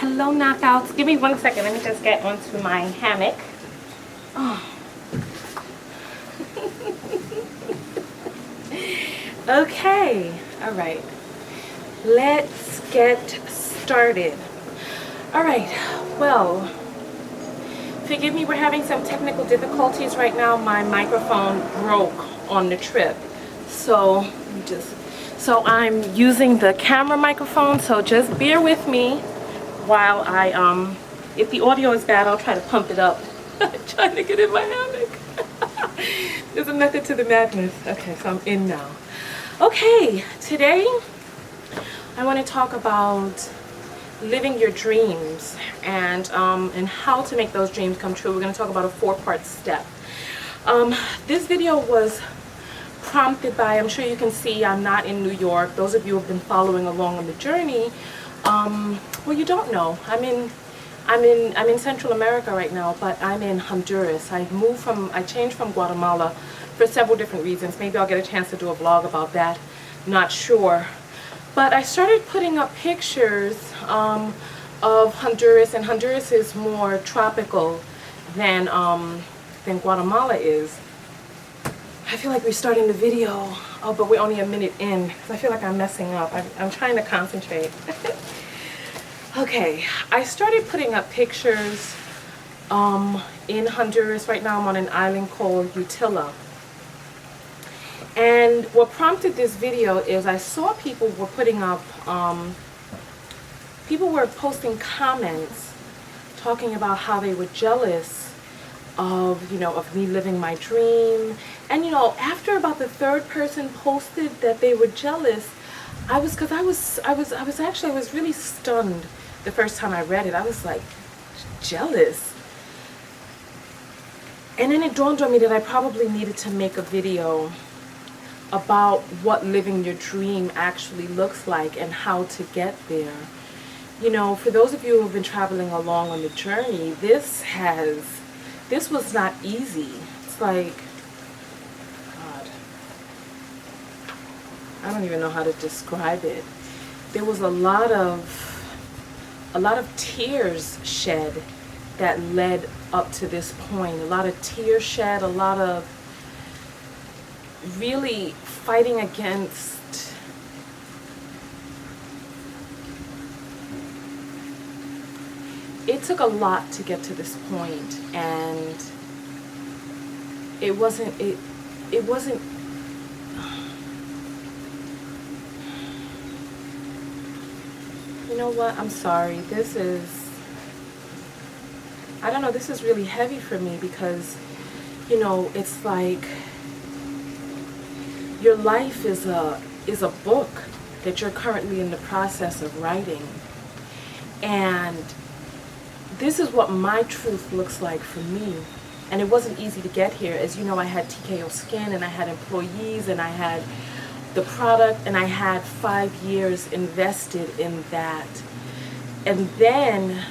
Hello, knockouts. Give me 1 second. Let me just get onto my hammock. Oh. Okay. All right. Let's get started. All right. Well, forgive me. We're having some technical difficulties right now. My microphone broke on the trip. So I'm using the camera microphone. So just bear with me while I if the audio is bad, I'll try to pump it up. I'm trying to get in my hammock. There's a method to the madness. Okay, so I'm in now. Okay, today I want to talk about living your dreams and how to make those dreams come true. We're going to talk about a 4-part step. This video was prompted by, I'm sure you can see I'm not in New York. Those of you who have been following along on the journey, well, you don't know. I'm in Central America right now, but I'm in Honduras. I changed from Guatemala for several different reasons. Maybe I'll get a chance to do a vlog about that. Not sure. But I started putting up pictures of Honduras, and Honduras is more tropical than Guatemala is. I feel like we're starting the video, but we're only a minute in. I feel like I'm messing up. I'm trying to concentrate. Okay, I started putting up pictures in Honduras. Right now I'm on an island called Utila. And what prompted this video is I saw people were putting up, people were posting comments talking about how they were jealous of, of me living my dream. And, after about the 3rd person posted that they were jealous, I was really stunned the first time I read it. I was like, jealous? And then it dawned on me that I probably needed to make a video about what living your dream actually looks like and how to get there. For those of you who have been traveling along on the journey, this was not easy. It's like, God, I don't even know how to describe it. There was a lot of tears shed that led up to this point. A lot of tears shed, a lot of really fighting against it. Took a lot to get to this point, and it wasn't you know what, I'm sorry, I don't know, this is really heavy for me because it's like your life is a book that you're currently in the process of writing, and this is what my truth looks like for me. And it wasn't easy to get here. As you know, I had TKO Skin, and I had employees, and I had the product, and I had 5 years invested in that. And then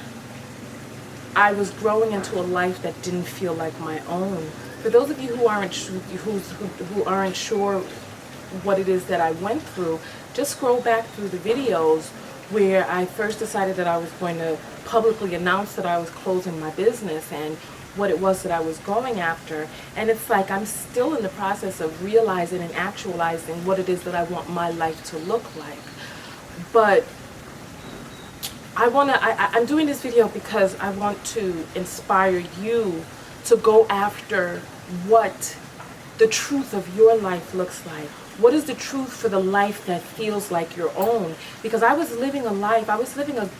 I was growing into a life that didn't feel like my own. For those of you who aren't sure what it is that I went through, just scroll back through the videos where I first decided that I was going to publicly announce that I was closing my business and what it was that I was going after. And it's like I'm still in the process of realizing and actualizing what it is that I want my life to look like. But I'm doing this video because I want to inspire you to go after what the truth of your life looks like. What is the truth for the life that feels like your own? Because I was living a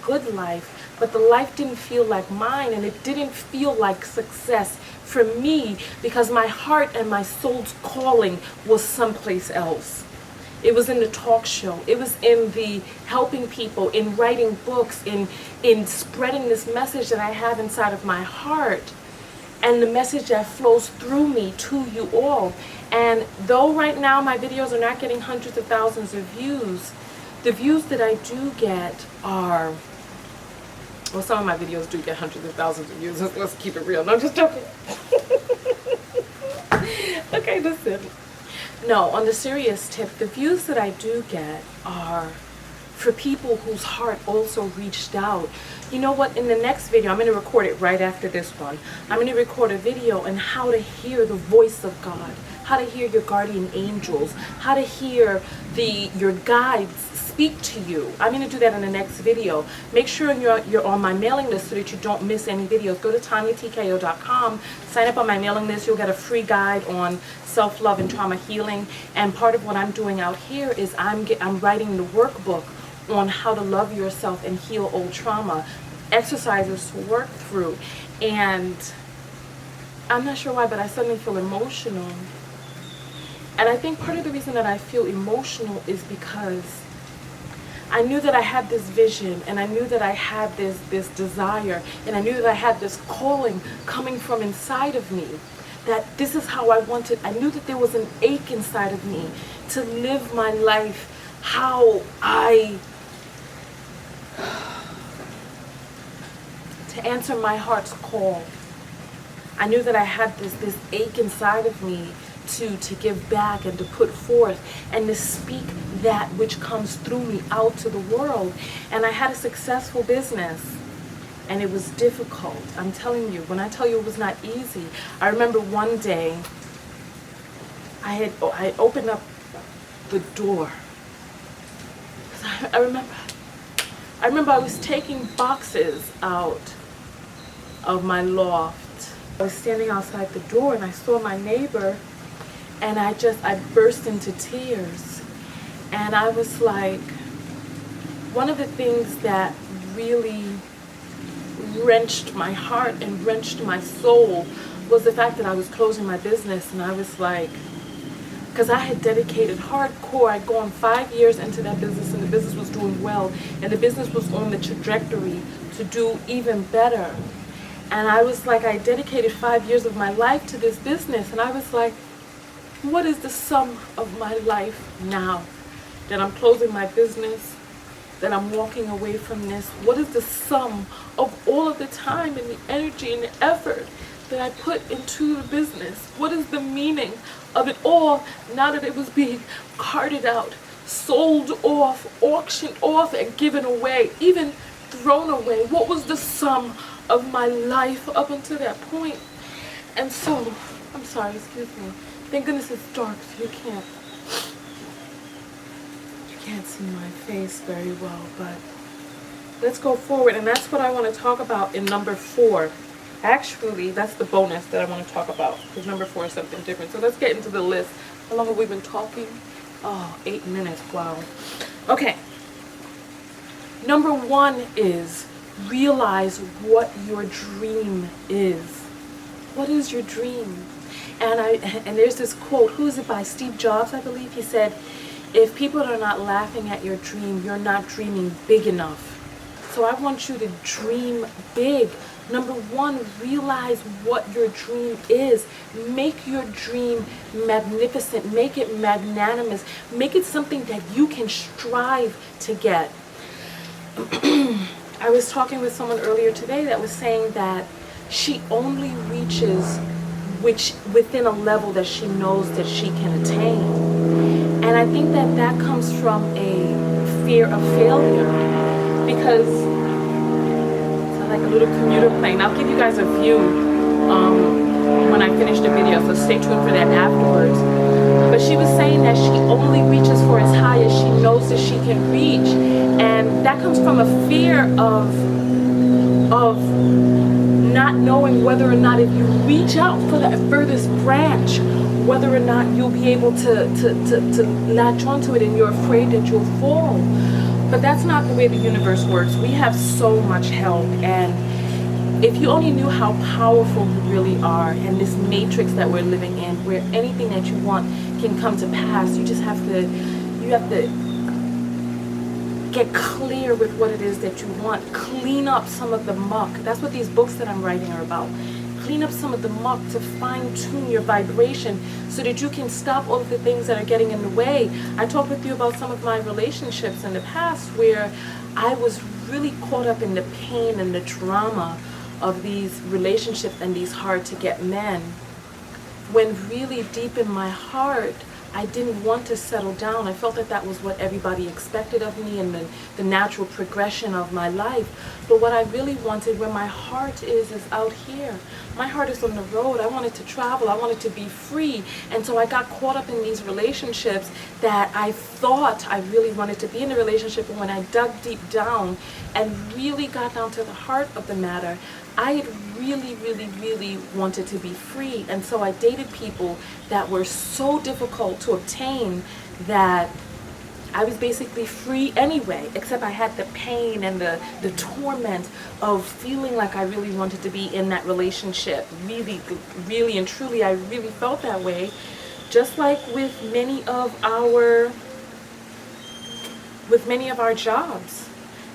good life, but the life didn't feel like mine, and it didn't feel like success for me because my heart and my soul's calling was someplace else. It was in the talk show. It was in the helping people, in writing books, in spreading this message that I have inside of my heart, and the message that flows through me to you all. And though right now my videos are not getting hundreds of thousands of views, the views that I do get are, well, some of my videos do get hundreds of thousands of views. Let's keep it real. No, I'm just joking. Okay, listen. No, on the serious tip, the views that I do get are for people whose heart also reached out. You know what, in the next video, I'm going to record it right after this one. I'm going to record a video on how to hear the voice of God, how to hear your guardian angels, how to hear your guides speak to you. I'm going to do that in the next video. Make sure you're on my mailing list so that you don't miss any videos. Go to TonyaTko.com, sign up on my mailing list. You'll get a free guide on self-love and trauma healing. And part of what I'm doing out here is I'm writing the workbook on how to love yourself and heal old trauma, exercises to work through. And I'm not sure why, but I suddenly feel emotional. And I think part of the reason that I feel emotional is because I knew that I had this vision, and I knew that I had this desire, and I knew that I had this calling coming from inside of me, that this is how I wanted. I knew that there was an ache inside of me to live my life how to answer my heart's call. I knew that I had this ache inside of me to give back and to put forth and to speak that which comes through me out to the world. And I had a successful business, and it was difficult. I'm telling you, when I tell you it was not easy, I remember one day I opened up the door. I remember I was taking boxes out of my loft. I was standing outside the door and I saw my neighbor, and I burst into tears. And I was like, one of the things that really wrenched my heart and wrenched my soul was the fact that I was closing my business. And I was like, because I had dedicated hardcore. I'd gone 5 years into that business, and the business was doing well, and the business was on the trajectory to do even better. And I was like, I dedicated 5 years of my life to this business, and I was like, what is the sum of my life now that I'm closing my business, that I'm walking away from this? What is the sum of all of the time and the energy and the effort that I put into the business? What is the meaning of it all now that it was being carted out, sold off, auctioned off, and given away, even thrown away? What was the sum of my life up until that point? And so, I'm sorry, excuse me. Thank goodness it's dark, so you can't see my face very well, but let's go forward. And that's what I want to talk about in number 4. Actually, that's the bonus that I want to talk about, because number 4 is something different. So let's get into the list. How long have we been talking? Oh, 8 minutes. Wow. Okay. Number 1 is realize what your dream is. What is your dream? And there's this quote. Who is it by? Steve Jobs, I believe. He said, if people are not laughing at your dream, you're not dreaming big enough. So I want you to dream big. Number 1, realize what your dream is. Make your dream magnificent. Make it magnanimous. Make it something that you can strive to get. I was talking with someone earlier today that was saying that she only reaches within a level that she knows that she can attain. And I think that comes from a fear of failure, because like a little commuter plane. I'll give you guys a view when I finish the video, so stay tuned for that afterwards. But she was saying that she only reaches for as high as she knows that she can reach, and that comes from a fear of not knowing whether or not if you reach out for that furthest branch, whether or not you'll be able to latch onto it, and you're afraid that you'll fall. But that's not the way the universe works. We have so much help, and if you only knew how powerful you really are, and this matrix that we're living in, where anything that you want can come to pass, you have to get clear with what it is that you want. Clean up some of the muck. That's what these books that I'm writing are about. Clean up some of the muck to fine-tune your vibration so that you can stop all of the things that are getting in the way. I talked with you about some of my relationships in the past where I was really caught up in the pain and the drama of these relationships and these hard-to-get men, when really deep in my heart I didn't want to settle down. I felt that that was what everybody expected of me and the natural progression of my life. But what I really wanted, where my heart is out here. My heart is on the road. I wanted to travel. I wanted to be free. And so I got caught up in these relationships that I thought I really wanted to be in a relationship. And when I dug deep down and really got down to the heart of the matter, I had really wanted to be free. And so I dated people that were so difficult to obtain that I was basically free anyway, except I had the pain and the torment of feeling like I really wanted to be in that relationship. Really and truly, I really felt that way. Just like with many of our jobs.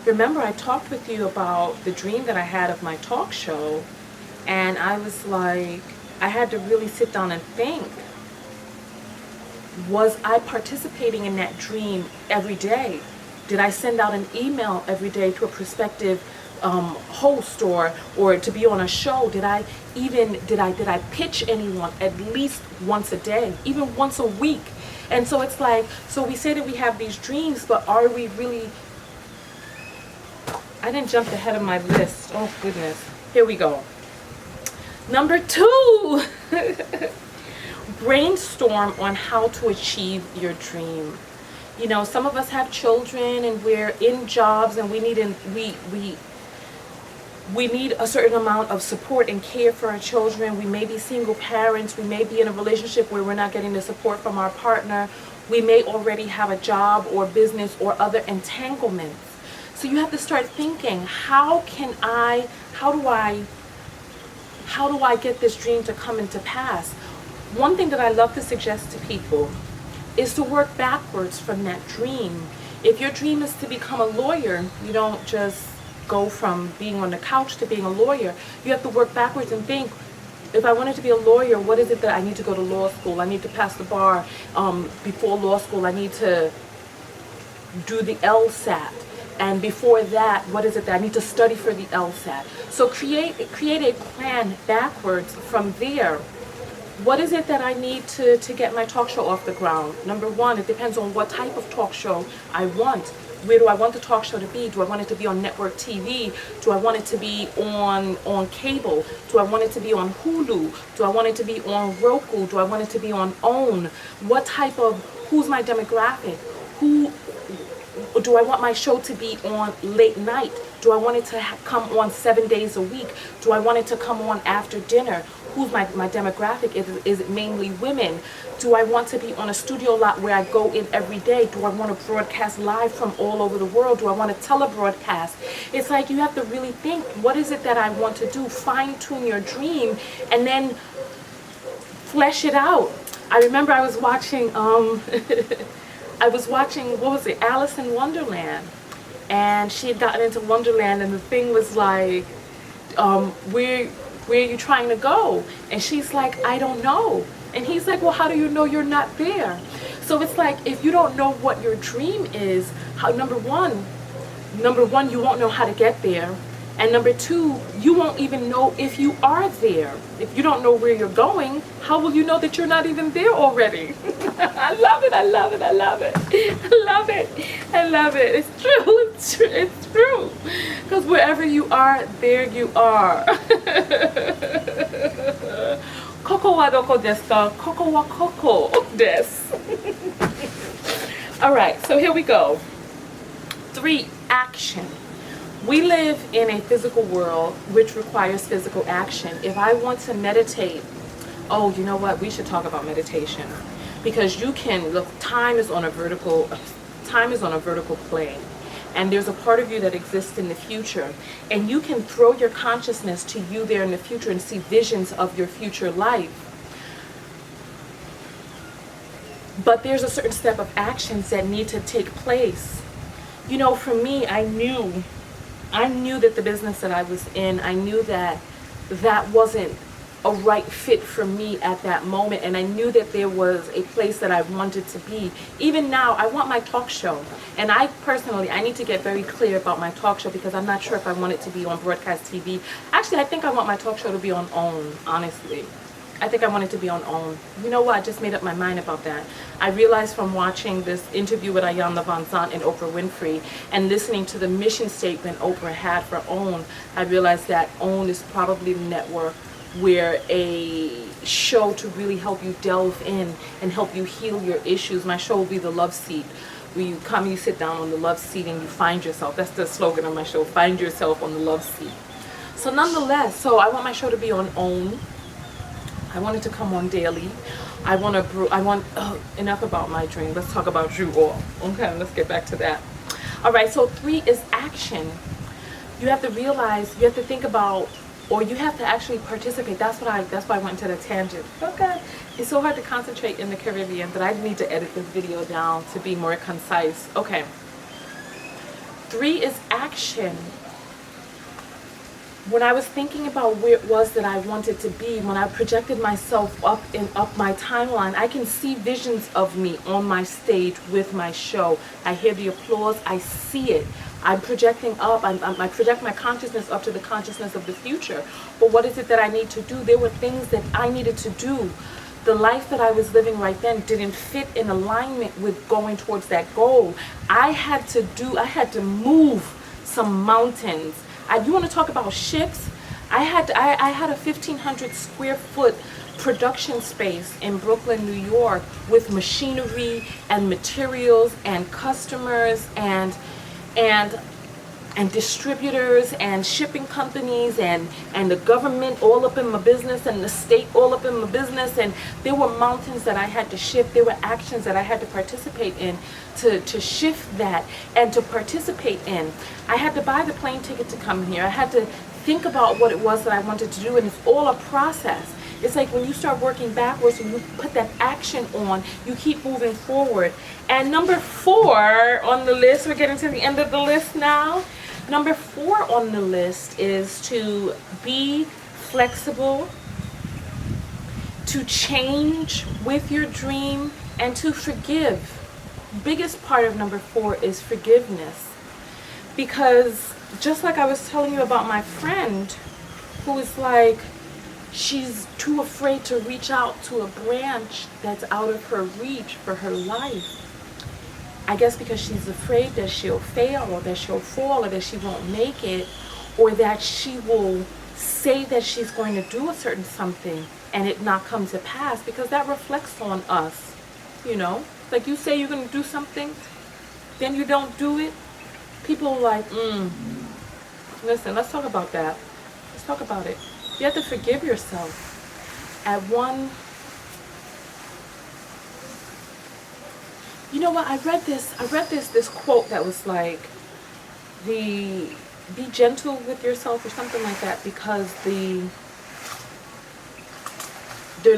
Remember, I talked with you about the dream that I had of my talk show, and I was like, I had to really sit down and think, was I participating in that dream every day? Did I send out an email every day to a prospective host or to be on a show? Did I pitch anyone at least once a day, even once a week? And so it's like, so we say that we have these dreams, but are we really? I didn't jump ahead of my list. Oh goodness. Here we go. Number 2. Brainstorm on how to achieve your dream. You know, some of us have children and we're in jobs and we need a certain amount of support and care for our children. We may be single parents. We may be in a relationship where we're not getting the support from our partner. We may already have a job or business or other entanglements. So you have to start thinking, how do I get this dream to come into pass? One thing that I love to suggest to people is to work backwards from that dream. If your dream is to become a lawyer, you don't just go from being on the couch to being a lawyer. You have to work backwards and think, if I wanted to be a lawyer, what is it that I need to go to law school? I need to pass the bar. Before law school, I need to do the LSAT. And before that, what is it that I need to study for the LSAT? So create a plan backwards from there. What is it that I need to get my talk show off the ground? Number 1, it depends on what type of talk show I want. Where do I want the talk show to be? Do I want it to be on network TV? Do I want it to be on cable? Do I want it to be on Hulu? Do I want it to be on Roku? Do I want it to be on OWN? Who's my demographic? Do I want my show to be on late night? Do I want it to come on 7 days a week? Do I want it to come on after dinner? Who's my demographic? Is it mainly women? Do I want to be on a studio lot where I go in every day? Do I want to broadcast live from all over the world? Do I want to telebroadcast? It's like you have to really think, what is it that I want to do? Fine tune your dream and then flesh it out. I remember I was watching what was it, Alice in Wonderland, and she had gotten into Wonderland, and the thing was like, where are you trying to go? And she's like, I don't know. And he's like, well, how do you know you're not there? So it's like, if you don't know what your dream is, number one, you won't know how to get there. And number 2, you won't even know if you are there. If you don't know where you're going, how will you know that you're not even there already? I love it, I love it, I love it. I love it, I love it. It's true, it's true. Because wherever you are, there you are. Koko wa doko desu ka? Koko wa koko desu. All right, so here we go. 3, action. We live in a physical world which requires physical action. If I want to meditate, oh, you know what? We should talk about meditation, because you can look. Time is on a vertical plane, and there's a part of you that exists in the future, and you can throw your consciousness to you there in the future and see visions of your future life. But there's a certain step of actions that need to take place. You know, for me, I knew that the business that I was in, I knew that wasn't a right fit for me at that moment, and I knew that there was a place that I wanted to be. Even now, I want my talk show, and I need to get very clear about my talk show, because I'm not sure if I want it to be on broadcast TV. Actually, I think I want my talk show to be on OWN, honestly. I think I wanted to be on OWN. You know what? I just made up my mind about that. I realized from watching this interview with Ayanna Van Zandt and Oprah Winfrey and listening to the mission statement Oprah had for OWN, I realized that OWN is probably the network where a show to really help you delve in and help you heal your issues. My show will be The Love Seat, where you come, you sit down on the love seat and you find yourself. That's the slogan of my show, find yourself on the love seat. So nonetheless, so I want my show to be on OWN. I want it to come on daily. Enough about my dream. Let's talk about you all. Okay, let's get back to that. All right, so 3 is action. You have to realize, you have to think about, or you have to actually participate. That's why I went into the tangent. Okay, it's so hard to concentrate in the Caribbean that I need to edit this video down to be more concise. Okay, 3 is action. When I was thinking about where it was that I wanted to be, when I projected myself up my timeline, I can see visions of me on my stage with my show. I hear the applause, I see it. I'm projecting up, I project my consciousness up to the consciousness of the future. But what is it that I need to do? There were things that I needed to do. The life that I was living right then didn't fit in alignment with going towards that goal. I had to move some mountains. You want to talk about shifts? I had a 1,500 square foot production space in Brooklyn, New York, with machinery and materials and customers and distributors and shipping companies and the government all up in my business and the state all up in my business, and there were mountains that I had to shift. There were actions that I had to participate in to shift that and to participate in. I had to buy the plane ticket to come here. I had to think about what it was that I wanted to do, and it's all a process. It's like when you start working backwards and you put that action on, you keep moving forward. And number 4 on the list, we're getting to the end of the list now. Number 4 on the list is to be flexible, to change with your dream, and to forgive. Biggest part of number 4 is forgiveness. Because just like I was telling you about my friend who is like, she's too afraid to reach out to a branch that's out of her reach for her life. I guess because she's afraid that she'll fail, or that she'll fall, or that she won't make it, or that she will say that she's going to do a certain something and it not come to pass, because that reflects on us, you know? Like you say you're going to do something, then you don't do it. People are like, listen, let's talk about that. Let's talk about it. You have to forgive yourself. You know what, I read this quote that was like, be gentle with yourself or something like that, because the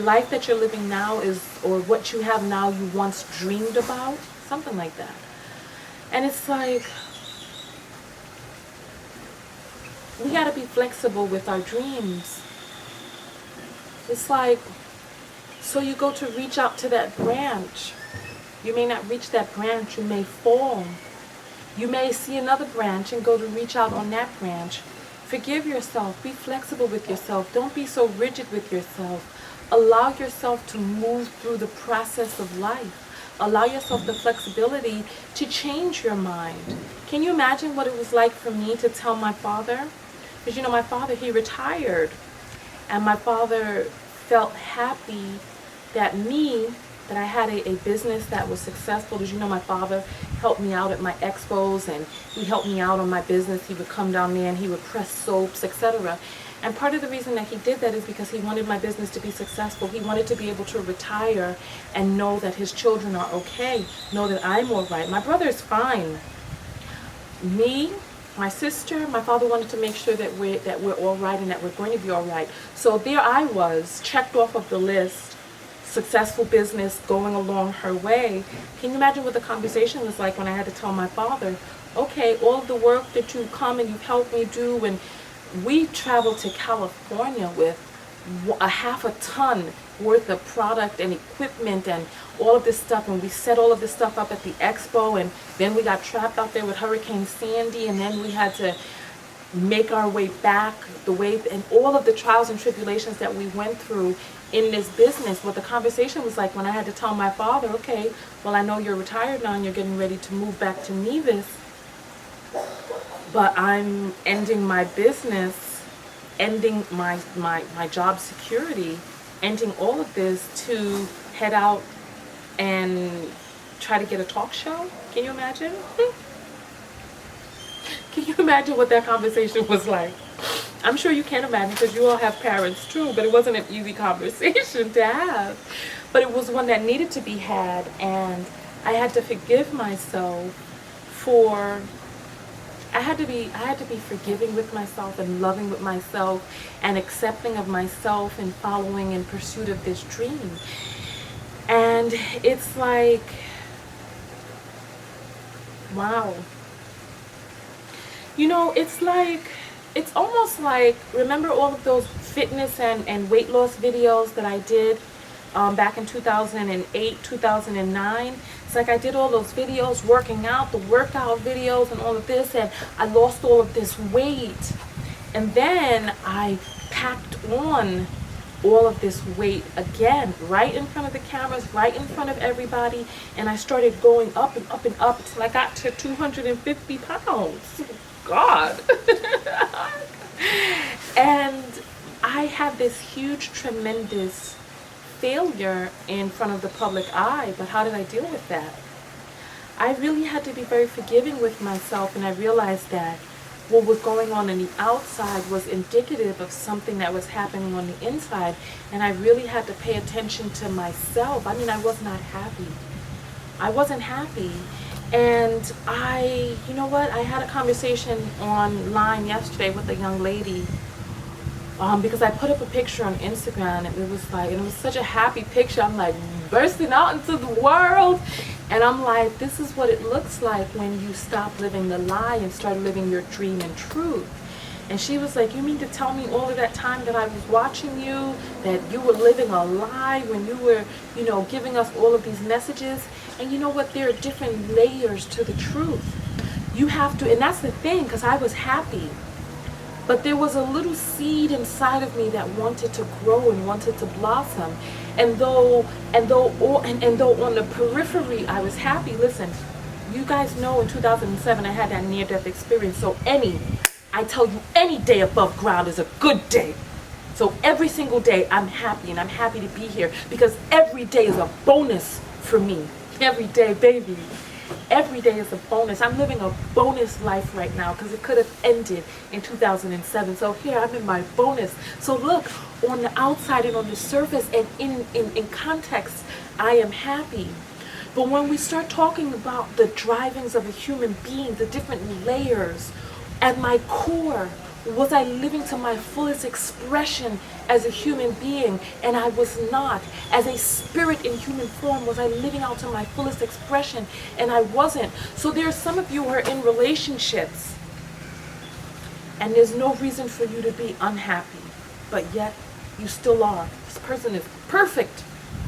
life that you're living now is, or what you have now, you once dreamed about, something like that. And it's like, we got to be flexible with our dreams. It's like, so you go to reach out to that branch. You may not reach that branch, you may fall. You may see another branch and go to reach out on that branch. Forgive yourself, be flexible with yourself. Don't be so rigid with yourself. Allow yourself to move through the process of life. Allow yourself the flexibility to change your mind. Can you imagine what it was like for me to tell my father? Because you know, my father, he retired. And my father felt happy that I had a business that was successful. As you know, my father helped me out at my expos, and he helped me out on my business. He would come down there and he would press soaps, etc. And part of the reason that he did that is because he wanted my business to be successful. He wanted to be able to retire and know that his children are okay, know that I'm all right. My brother is fine. Me, my sister, my father wanted to make sure that we're all right and that we're going to be all right. So there I was, checked off of the list, successful business going along her way. Can you imagine what the conversation was like when I had to tell my father, okay, all of the work that you've come and you've helped me do, and we traveled to California with a half a ton worth of product and equipment and all of this stuff, and we set all of this stuff up at the expo, and then we got trapped out there with Hurricane Sandy, and then we had to make our way back the way, and all of the trials and tribulations that we went through in this business. What the conversation was like when I had to tell my father, okay, well, I know you're retired now and you're getting ready to move back to Nevis, but I'm ending my business, ending my job security, ending all of this to head out and try to get a talk show. Can you imagine? Can you imagine what that conversation was like? I'm sure you can't imagine because you all have parents too, but it wasn't an easy conversation to have. But it was one that needed to be had, and I had to forgive myself for, I had to be forgiving with myself and loving with myself and accepting of myself and following in pursuit of this dream. And it's like, wow. You know, it's like, it's almost like, remember all of those fitness and weight loss videos that I did back in 2008, 2009? It's like I did all those videos working out, the workout videos and all of this, and I lost all of this weight. And then I packed on all of this weight again, right in front of the cameras, right in front of everybody, and I started going up and up and up until I got to 250 pounds. God. And I had this huge, tremendous failure in front of the public eye, but how did I deal with that? I really had to be very forgiving with myself, and I realized that what was going on the outside was indicative of something that was happening on the inside, and I really had to pay attention to myself. I mean, I was not happy. I wasn't happy. And you know what, I had a conversation online yesterday with a young lady because I put up a picture on Instagram, and it was like, and it was such a happy picture. I'm like bursting out into the world, and I'm like, this is what it looks like when you stop living the lie and start living your dream and truth. And she was like, you mean to tell me all of that time that I was watching you, that you were living a lie when you were, you know, giving us all of these messages? And you know what? There are different layers to the truth. You have to, and that's the thing, because I was happy. But there was a little seed inside of me that wanted to grow and wanted to blossom. And though on the periphery I was happy, listen, you guys know in 2007 I had that near-death experience. So I tell you, any day above ground is a good day. So every single day I'm happy, and I'm happy to be here because every day is a bonus for me. Every day, baby. Every day is a bonus. I'm living a bonus life right now because it could have ended in 2007. So here I'm in my bonus. So look, on the outside and on the surface and in context, I am happy. But when we start talking about the drivings of a human being, the different layers, at my core, was I living to my fullest expression as a human being? And I was not. As a spirit in human form, was I living out to my fullest expression? And I wasn't. So there are some of you who are in relationships, and there's no reason for you to be unhappy, but yet you still are. This person is perfect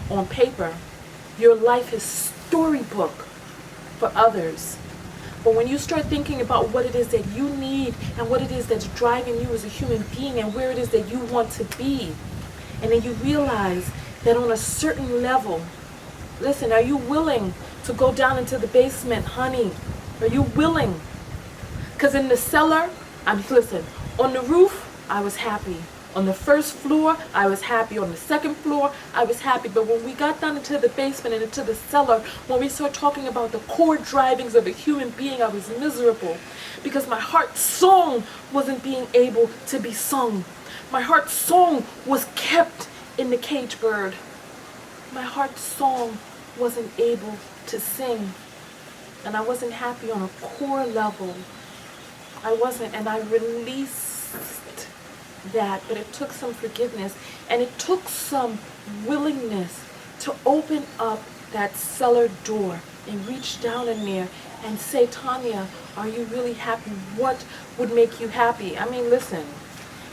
on paper. Your life is storybook for others. But when you start thinking about what it is that you need and what it is that's driving you as a human being and where it is that you want to be, and then you realize that on a certain level, listen, are you willing to go down into the basement, honey? Are you willing? Because in the cellar, listen, on the roof, I was happy. On the first floor, I was happy. On the second floor, I was happy. But when we got down into the basement and into the cellar, when we start talking about the core drivings of a human being, I was miserable because my heart's song wasn't being able to be sung. My heart's song was kept in the cage bird. My heart's song wasn't able to sing. And I wasn't happy on a core level. I wasn't, and I released that, but it took some forgiveness, and it took some willingness to open up that cellar door and reach down in there and say, Tonya, are you really happy? What would make you happy? I mean, listen,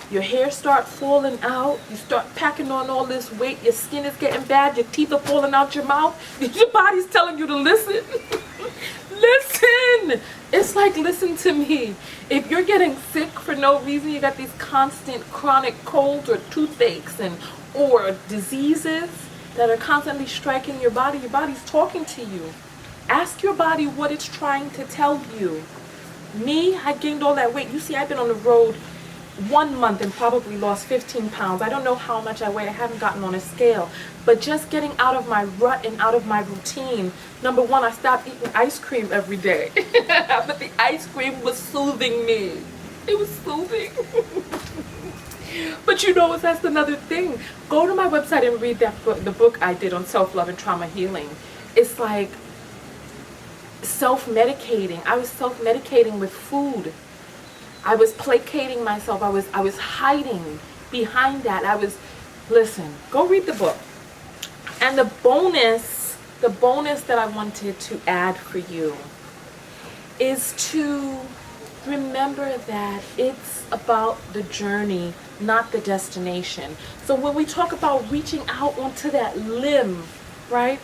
your hair start falling out, you start packing on all this weight, your skin is getting bad, your teeth are falling out your mouth, your body's telling you to listen. Listen! It's like, listen to me. If you're getting sick for no reason, you got these constant chronic colds or toothaches or diseases that are constantly striking your body's talking to you. Ask your body what it's trying to tell you. Me, I gained all that weight. You see, I've been on the road 1 month and probably lost 15 pounds. I don't know how much I weigh. I haven't gotten on a scale. But just getting out of my rut and out of my routine. Number one, I stopped eating ice cream every day. But the ice cream was soothing me. It was soothing. But you know, that's another thing. Go to my website and read that book, the book I did on self-love and trauma healing. It's like self-medicating. I was self-medicating with food. I was placating myself. I was hiding behind that. Listen, go read the book. And the bonus that I wanted to add for you is to remember that it's about the journey, not the destination. So when we talk about reaching out onto that limb, right?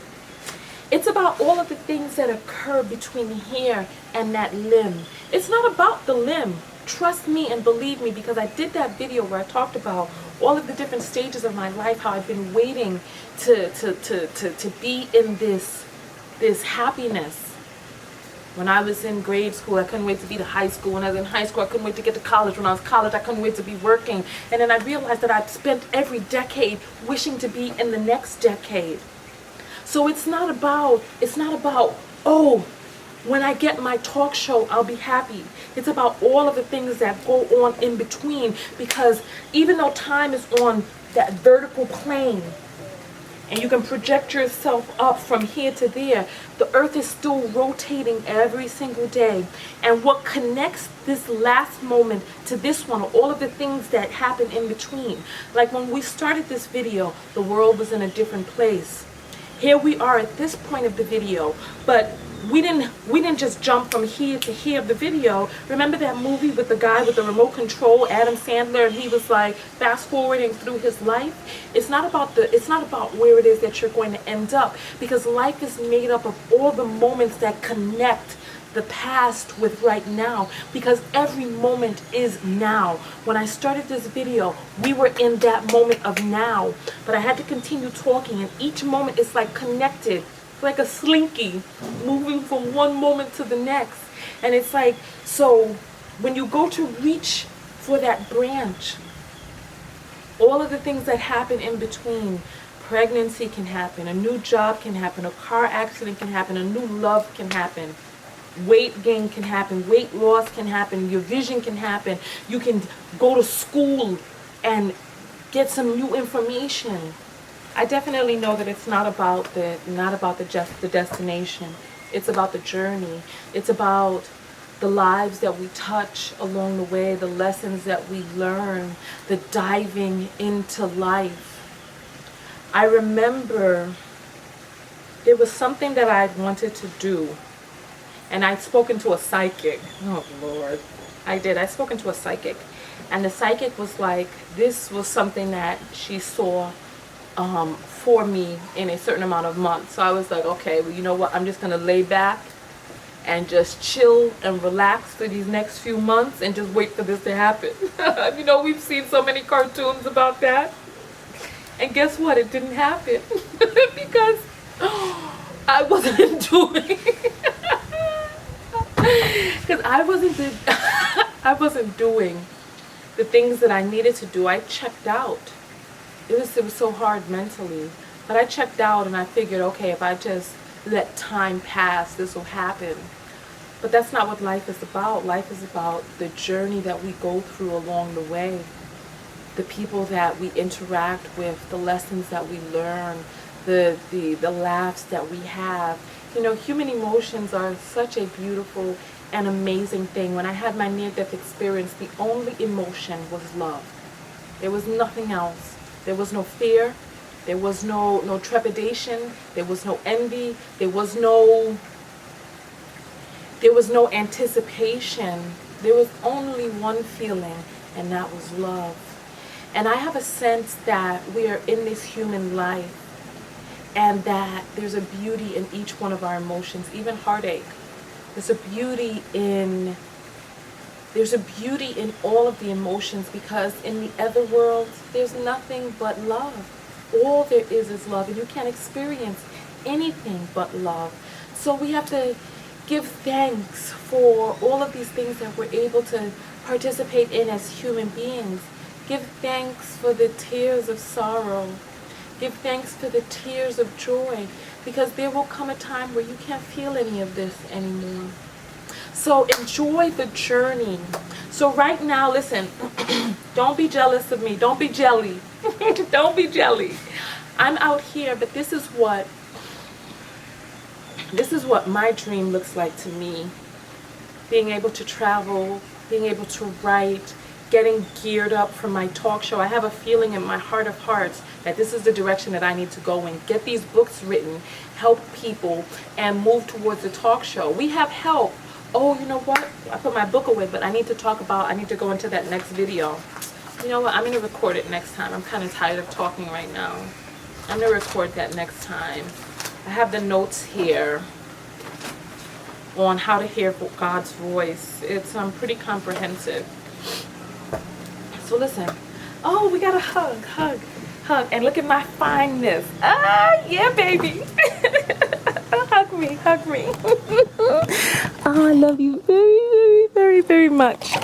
It's about all of the things that occur between here and that limb. It's not about the limb. Trust me and believe me, because I did that video where I talked about all of the different stages of my life, how I've been waiting to be in this happiness. When I was in grade school, I couldn't wait to be to high school. When I was in high school, I couldn't wait to get to college. When I was in college, I couldn't wait to be working. And then I realized that I'd spent every decade wishing to be in the next decade. So it's not about, oh, when I get my talk show, I'll be happy. It's about all of the things that go on in between, because even though time is on that vertical plane and you can project yourself up from here to there, the earth is still rotating every single day. And what connects this last moment to this one are all of the things that happen in between. Like when we started this video, the world was in a different place. Here we are at this point of the video, but we didn't just jump from here to here of the video. Remember that movie with the guy with the remote control, Adam Sandler, and he was like fast forwarding through his life? It's not about where it is that you're going to end up, because life is made up of all the moments that connect the past with right now, because every moment is now. When I started this video, we were in that moment of now, but I had to continue talking, and each moment is like connected, like a slinky moving from one moment to the next. And it's like, so when you go to reach for that branch, all of the things that happen in between, pregnancy can happen, a new job can happen, a car accident can happen, a new love can happen, weight gain can happen, weight loss can happen, your vision can happen, you can go to school and get some new information. I definitely know that it's not about the destination. It's about the journey. It's about the lives that we touch along the way, the lessons that we learn, the diving into life. I remember there was something that I wanted to do, and I'd spoken to a psychic. Oh Lord, I did. I'd spoken to a psychic, and the psychic was like, this was something that she saw for me in a certain amount of months. So I was like, okay, well, you know what? I'm just going to lay back and just chill and relax for these next few months and just wait for this to happen. You know, we've seen so many cartoons about that. And guess what? It didn't happen because I wasn't doing because I wasn't doing the things that I needed to do. I checked out. It was so hard mentally, but I checked out and I figured, okay, if I just let time pass, this will happen. But that's not what life is about. Life is about the journey that we go through along the way, the people that we interact with, the lessons that we learn, the laughs that we have. You know, human emotions are such a beautiful and amazing thing. When I had my near-death experience, the only emotion was love. There was nothing else. There was no fear, there was no trepidation, there was no envy, there was no anticipation. There was only one feeling, and that was love. And I have a sense that we are in this human life, and that there's a beauty in each one of our emotions, even heartache. There's a beauty in There's a beauty in all of the emotions, because in the other world, there's nothing but love. All there is love, and you can't experience anything but love. So we have to give thanks for all of these things that we're able to participate in as human beings. Give thanks for the tears of sorrow. Give thanks for the tears of joy, because there will come a time where you can't feel any of this anymore. So enjoy the journey. So right now, listen, don't be jealous of me. Don't be jelly. Don't be jelly. I'm out here, but this is what my dream looks like to me. Being able to travel, being able to write, getting geared up for my talk show. I have a feeling in my heart of hearts that this is the direction that I need to go in. Get these books written, help people, and move towards the talk show. We have help. Oh, you know what? I put my book away, but I need to go into that next video. You know what? I'm going to record it next time. I'm kind of tired of talking right now. I'm going to record that next time. I have the notes here on how to hear God's voice. It's pretty comprehensive. So listen. Oh, we got a hug. And look at my fineness. Ah, yeah, baby. Hug me. Oh, I love you very, very, very much.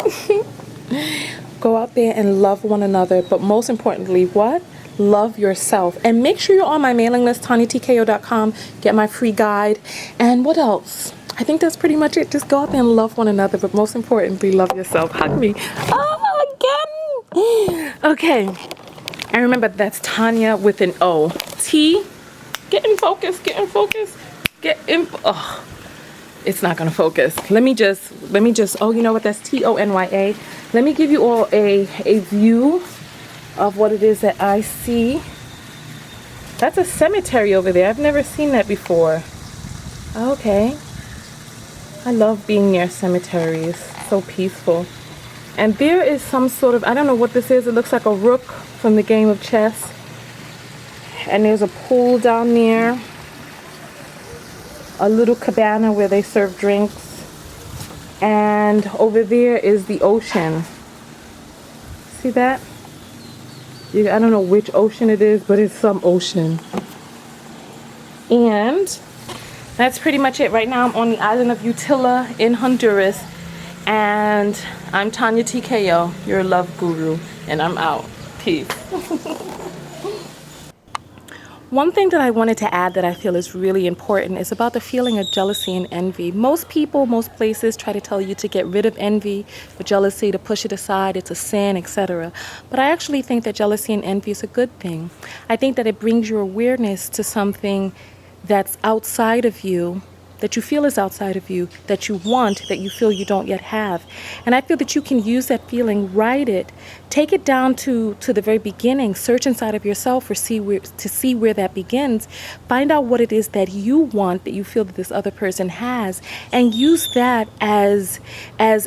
Go out there and love one another. But most importantly, what? Love yourself. And make sure you're on my mailing list, TonyaTko.com. Get my free guide. And what else? I think that's pretty much it. Just go out there and love one another. But most importantly, love yourself. Hug me. Oh, again. Okay. And remember, that's Tonya with an O. T. Get in focus. Oh, it's not gonna focus. Let me just, oh, you know what? That's Tonya. Let me give you all a view of what it is that I see. That's a cemetery over there. I've never seen that before. Okay. I love being near cemeteries. So peaceful. And there is some sort of, I don't know what this is. It looks like a rook from the game of chess. And there's a pool down there. A little cabana where they serve drinks. And over there is the ocean. See that? I don't know which ocean it is, but it's some ocean. And that's pretty much it. Right now I'm on the island of Utila in Honduras. And I'm TonyaTko, your love guru. And I'm out. Peace. One thing that I wanted to add that I feel is really important is about the feeling of jealousy and envy. Most people, most places try to tell you to get rid of envy or jealousy, to push it aside, it's a sin, etc. But I actually think that jealousy and envy is a good thing. I think that it brings your awareness to something that's outside of you, that you feel is outside of you, that you want, that you feel you don't yet have. And I feel that you can use that feeling, write it, take it down to the very beginning, search inside of yourself to see where that begins, find out what it is that you want, that you feel that this other person has, and use that as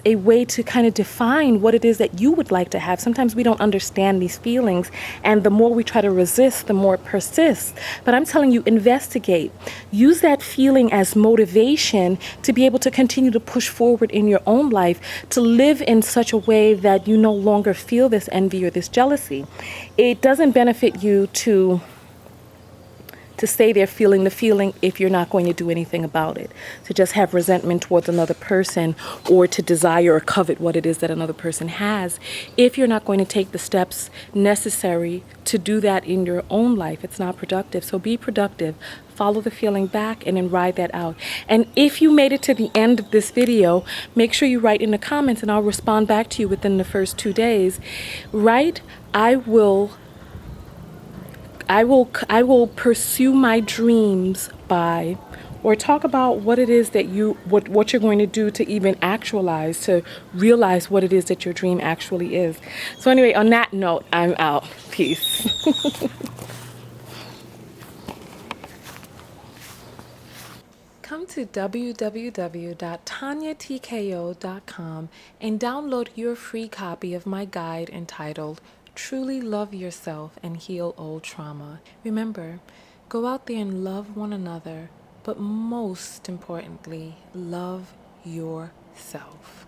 a way to kind of define what it is that you would like to have. Sometimes we don't understand these feelings, and the more we try to resist, the more it persists. But I'm telling you, investigate. Use that feeling as motivation to be able to continue to push forward in your own life, to live in such a way that you no longer feel this envy or this jealousy. It doesn't benefit you to stay there feeling the feeling if you're not going to do anything about it, to just have resentment towards another person, or to desire or covet what it is that another person has. If you're not going to take the steps necessary to do that in your own life, it's not productive. So be productive. Follow the feeling back and then ride that out. And if you made it to the end of this video, make sure you write in the comments and I'll respond back to you within the first 2 days. Write, I will pursue my dreams by, or talk about what it is that what you're going to do to even actualize, to realize what it is that your dream actually is. So anyway, on that note, I'm out. Peace. Come to www.TonyaTko.com and download your free copy of my guide entitled Truly Love Yourself and Heal Old Trauma. Remember, go out there and love one another, but most importantly, love yourself.